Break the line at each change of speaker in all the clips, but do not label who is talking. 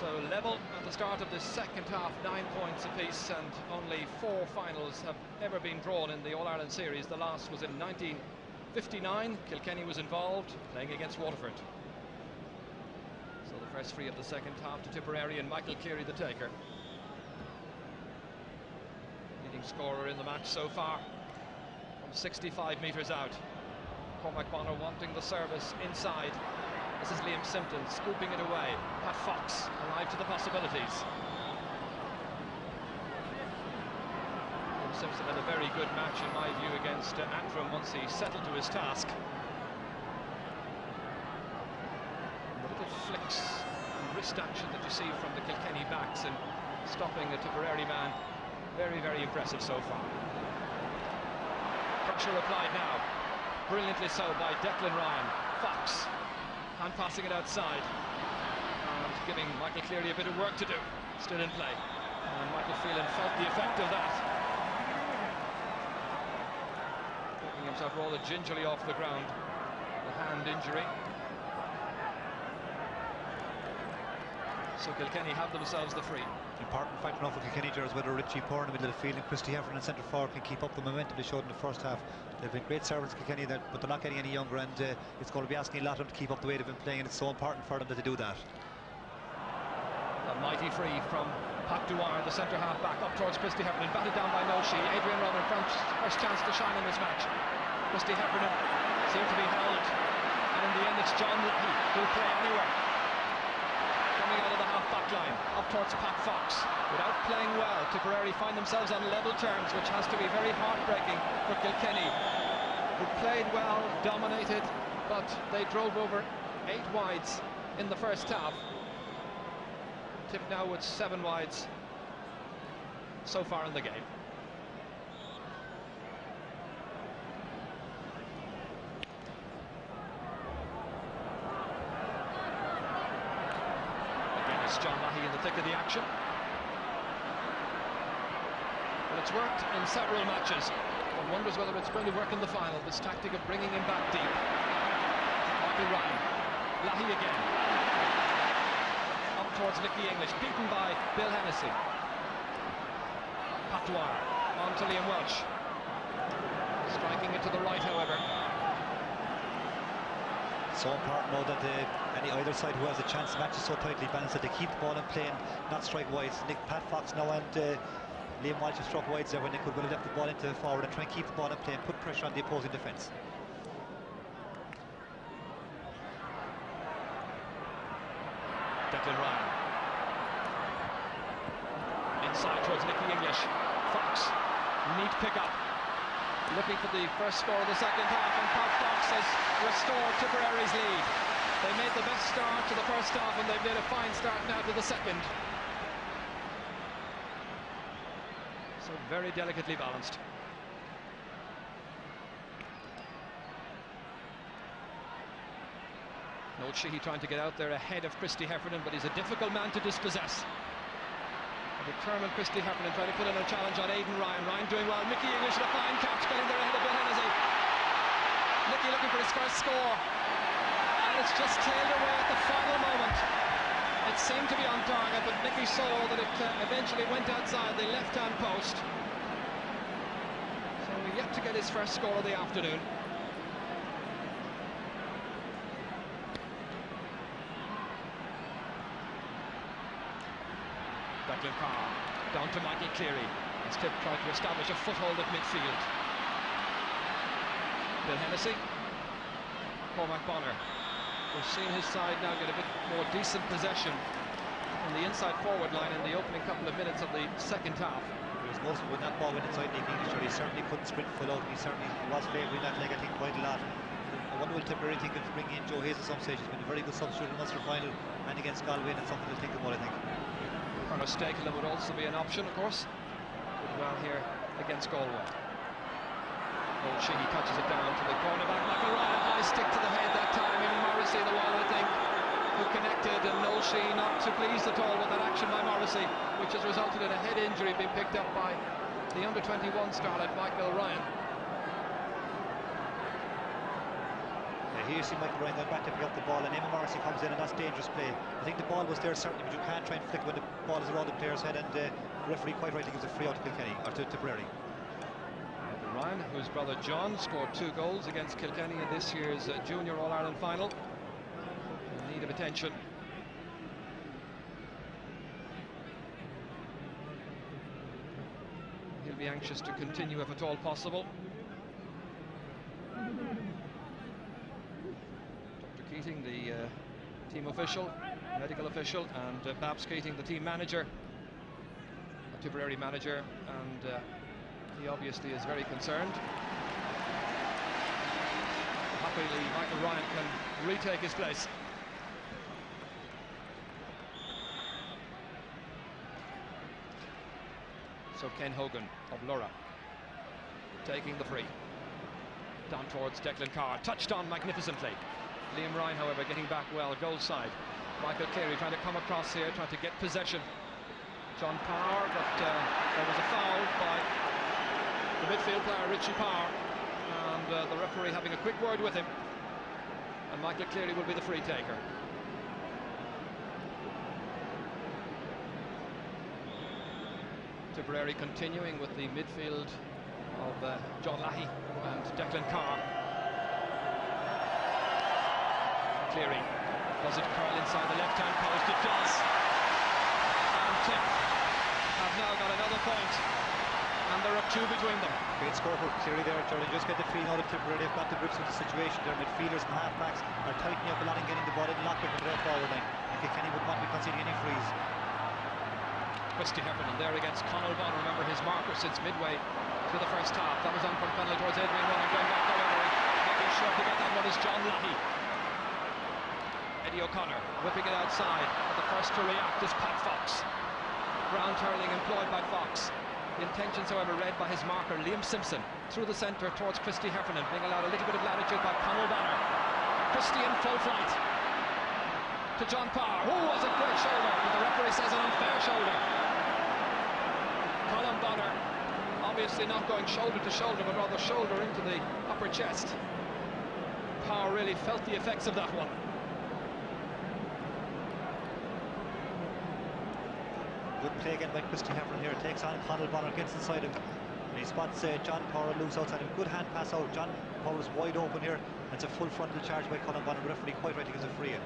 So level at the start of the second half, 9 points apiece, and only 4 finals have ever been drawn in the All-Ireland series. The last was in 1959. Kilkenny was involved, playing against Waterford. So the first free of the second half to Tipperary, and Michael Cleary the taker. Leading scorer in the match so far from 65 metres out. Cormac Bonner wanting the service inside. This is Liam Simpson scooping it away. Pat Fox alive to the possibilities. Liam Simpson had a very good match in my view against Antrim once he settled to his task. The little flicks and wrist action that you see from the Kilkenny backs and stopping a Tipperary man, very, very impressive so far. Pressure applied now, brilliantly so by Declan Ryan. Fox hand passing it outside and giving Michael Cleary a bit of work to do. Still in play, and Michael Phelan felt the effect of that, picking himself rather gingerly off the ground. The hand injury. So Kilkenny have themselves the free.
Important factor enough for Kilkenny is whether Richie Poore in the middle of the field and Christy Heffernan in centre forward can keep up the momentum they showed in the first half. They've been great servants, Kilkenny, but they're not getting any younger, and it's going to be asking a lot of them to keep up the way they've been playing, and it's so important for them that they do that.
A mighty free from Pat Dwyer, the centre half back, up towards Christy Heffernan, batted down by Noshi. Adrian Rowan, first chance to shine in this match. Christy Heffernan seemed to be held, and in the end it's John Leahy who'll play anywhere. Coming out of the half-back line, up towards Pat Fox. Without playing well, Tipperary find themselves on level terms, which has to be very heartbreaking for Kilkenny, who played well, dominated, but they drove over 8 wides in the first half. Tip now with 7 wides so far in the game. John Leahy in the thick of the action. Well, it's worked in several matches. One wonders whether it's going to work in the final, this tactic of bringing him back deep. Michael Ryan. Leahy again. Up towards Nicky English, beaten by Bill Hennessy. Pat Dwyer on to Liam Welch. Striking it to the right, however.
So important now that either side who has a chance to match is so tightly balanced that they keep the ball in play and not strike wides. Pat Fox now and Liam Walsh have struck wides there when they could well have left the ball into the forward and try and keep the ball in play and put pressure on the opposing defence.
Declan Ryan. Inside towards Nicky English. Fox, neat pick-up. Looking for the first score of the second half, and Pat Fox has restored Tipperary's lead. They made the best start to the first half, and they've made a fine start now to the second. So very delicately balanced. Noel Sheehy trying to get out there ahead of Christy Heffernan, but he's a difficult man to dispossess. A determined Christy Heffernan trying to put in a challenge on Aidan Ryan. Ryan doing well. Mickey English with a fine catch, getting there ahead of Bill Hennessy. Nicky looking for his first score, and it's just tailed away at the final moment. It seemed to be on target, but Nicky saw that it eventually went outside the left-hand post. So we're yet to get his first score of the afternoon. Declan Carr down to Michael Cleary as Tip tried to establish a foothold at midfield. Bill Hennessy, Cormac Bonner. We've seen his side now get a bit more decent possession in the inside forward line in the opening couple of minutes of the second half.
He was most when that ball went inside the English, he certainly couldn't sprint full out. He was favouring that leg, I think, quite a lot. I wonder will Tipperary think of bringing in Joe Hayes at some stage. He's been a very good substitute in the Ulster final and against Galway, and it's something to think about, I think.
Carlos Stakelin would also be an option, of course. Did well here against Galway. Old Sheehy touches it down to the cornerback. Michael Ryan, high stick to the head that time. Even Morrissey, the one I think, who connected, and Noel Sheehy not too pleased at all with that action by Morrissey, which has resulted in a head injury being picked up by the under-21 starlet Michael Ryan.
Here you see Michael Ryan going back to pick up the ball, and Emma Morrissey comes in, and that's dangerous play. I think the ball was there certainly, but you can't try and flick when the ball is around the player's head, and the referee quite rightly gives a free out to Kilkenny, or to Tipperary.
Michael Ryan, whose brother John scored 2 goals against Kilkenny in this year's Junior All-Ireland final, in need of attention. He'll be anxious to continue if at all possible. Dr. Keating, the team official, medical official, and Babs Keating, the team manager, Tipperary manager, and he obviously is very concerned. Happily, Michael Ryan can retake his place. So Ken Hogan of Lura taking the free. Down towards Declan Carr, touched on magnificently. Liam Ryan, however, getting back well, goal side. Michael Cleary trying to come across here, trying to get possession. John Power, but there was a foul by the midfield player, Richie Power, and the referee having a quick word with him. And Michael Cleary will be the free taker. Tipperary continuing with the midfield of John Lahey and Declan Carr. Cleary, does it curl inside the left-hand post? It does. And Tip have now got another point, and there are 2 between them.
Great score for Cleary there, Jordan. Just get the feeling out of Tipperary. They've got the grips with the situation. Their midfielders and half-backs are tightening up a lot and getting the ball in locked up with their forward line. And Kilkenny would not be conceding any frees.
Christy Heffernan there against Conall Bonner. Remember his marker since midway through the first half. That was on from penalty towards Adrian Running. Going back, however, making sure to get that one is John Lahey. Eddie O'Connor whipping it outside. And the first to react is Pat Fox. Ground hurling employed by Fox. The intentions, however, read by his marker, Liam Simpson, through the centre towards Christy Heffernan, being allowed a little bit of latitude by Conall Bonner. Christy in full flight to John Power. Oh, was a great shoulder, but the referee says an unfair shoulder. Colin Bonner obviously not going shoulder to shoulder, but rather shoulder into the upper chest. Power really felt the effects of that one.
Good play again by Christy Heffernan here. Takes on Conall Bonner, gets inside him, and he spots John Power loose outside him. Good hand pass out. John Power is wide open here. It's a full frontal charge by Colin Bonner. The referee quite right, he gives a free in.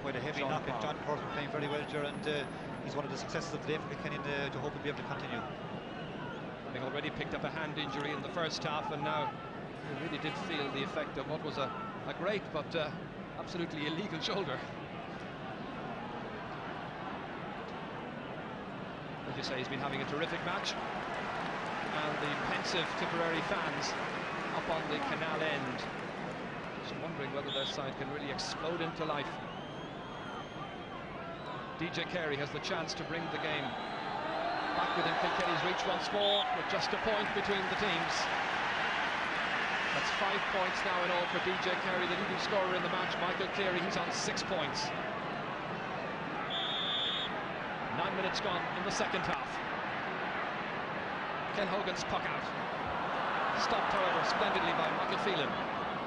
Quite a heavy knock, and John Power's been playing very well here, and he's one of the successes of the day for Kilkenny, and to hope he'll be able to continue.
Having already picked up a hand injury in the first half, and now he really did feel the effect of what was a great but absolutely illegal shoulder. As you say, he's been having a terrific match, and the pensive Tipperary fans up on the canal end just wondering whether their side can really explode into life. DJ Carey has the chance to bring the game back within Kilkenny's reach once more, with just a point between the teams. That's 5 points now in all for DJ Carey, the leading scorer in the match. Michael Cleary, he's on 6 points. 9 minutes gone in the second half. Ken Hogan's puck out. Stopped, however, splendidly by Michael Phelan.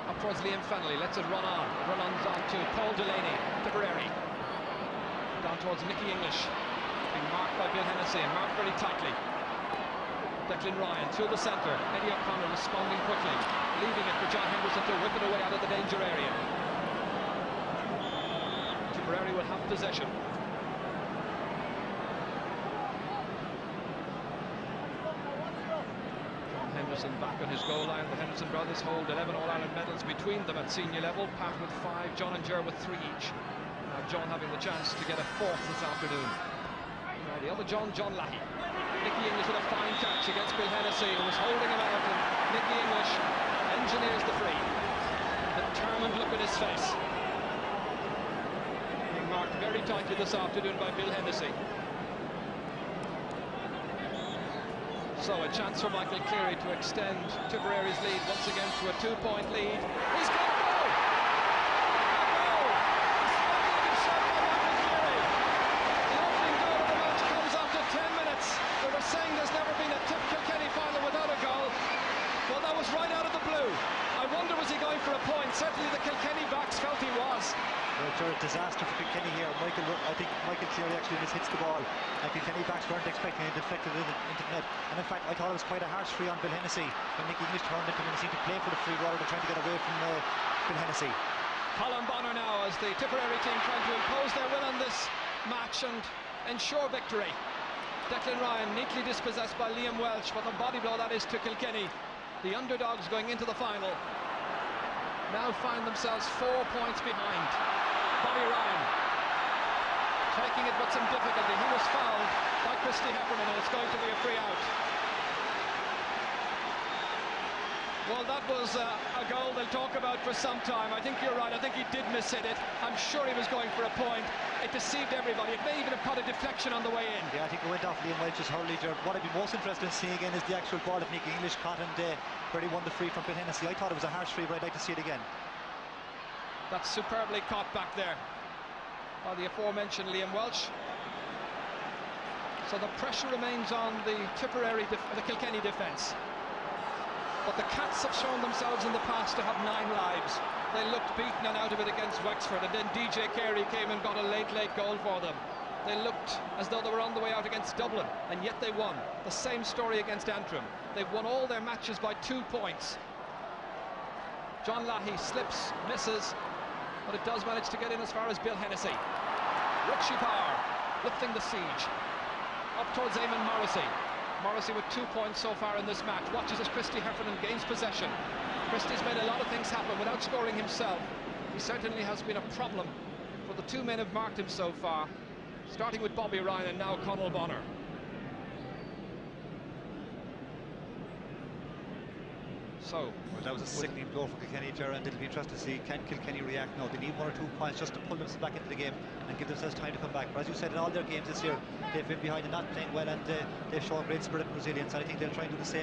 Up towards Liam Fennelly, lets it run on. Run-on's on to Paul Delaney, Tipperary. Down towards Mickey English, being marked by Bill Hennessy, and marked very tightly. Declan Ryan through the centre. Eddie O'Connor responding quickly, leaving it for John Henderson to whip it away out of the danger area. Tipperary will have possession. John Henderson back on his goal line. The Henderson brothers hold 11 All-Ireland medals between them at senior level. Pat with 5, John and Ger with 3 each. John having the chance to get a 4th this afternoon. Now the other John Lahey. Mickey English with a fine catch against Bill Hennessy, who was holding him out, and Mickey English engineers the free. Determined look in his face. Being marked very tightly this afternoon by Bill Hennessy. So a chance for Michael Cleary to extend Tipperary's lead once again to a 2-point lead. He's got a goal! Saying there's never been a Kilkenny final without a goal. Well, certainly the Kilkenny backs felt he was.
Well, a disaster for Kilkenny here. I think Michael Cleary actually mishits the ball, and Kilkenny backs weren't expecting it, deflected it into the net. And in fact, I thought it was quite a harsh free on Bill Hennessy when Nicky English turned into him and seemed to play for the free rather than trying to get away from Bill Hennessy.
Colin Bonner now as the Tipperary team trying to impose their will on this match and ensure victory. Declan Ryan neatly dispossessed by Liam Welch. What a body blow that is to Kilkenny. The underdogs going into the final now find themselves 4 points behind. Bobby Ryan taking it with some difficulty. He was fouled by Christy Heffernan and it's going to be a free out. Well, that was a goal they'll talk about for some time. I think you're right. I think he did miss-hit it. I'm sure he was going for a point. It deceived everybody. It may even have caught a deflection on the way in.
Yeah, I think it went off Liam Welch's hurley. What I'd be most interested in seeing again is the actual ball that Nicky English caught and where he won the free from Bill Hennessy. I thought it was a harsh free, but I'd like to see it again.
That's superbly caught back there by the aforementioned Liam Welch. So the pressure remains on the the Kilkenny defence. But the Cats have shown themselves in the past to have 9 lives. They looked beaten and out of it against Wexford, and then DJ Carey came and got a late goal for them. They looked as though they were on the way out against Dublin, and yet they won. The same story against Antrim. They've won all their matches by 2 points. John Lahey slips, misses, but it does manage to get in as far as Bill Hennessy. Richie Power lifting the siege up towards Eamon Morrissey. Morrissey with 2 points so far in this match. Watches as Christy Heffernan gains possession. Christy's made a lot of things happen without scoring himself. He certainly has been a problem for the 2 men who've marked him so far, starting with Bobby Ryan and now Conal Bonner. So,
well, that was a sickening blow for Kilkenny, Gerard, and it'll be interesting to see can Kilkenny react now. They need 1 or 2 points just to pull themselves back into the game and give themselves time to come back. But as you said, in all their games this year, they've been behind and not playing well, and they've shown great spirit and resilience, and I think they'll try and do the same.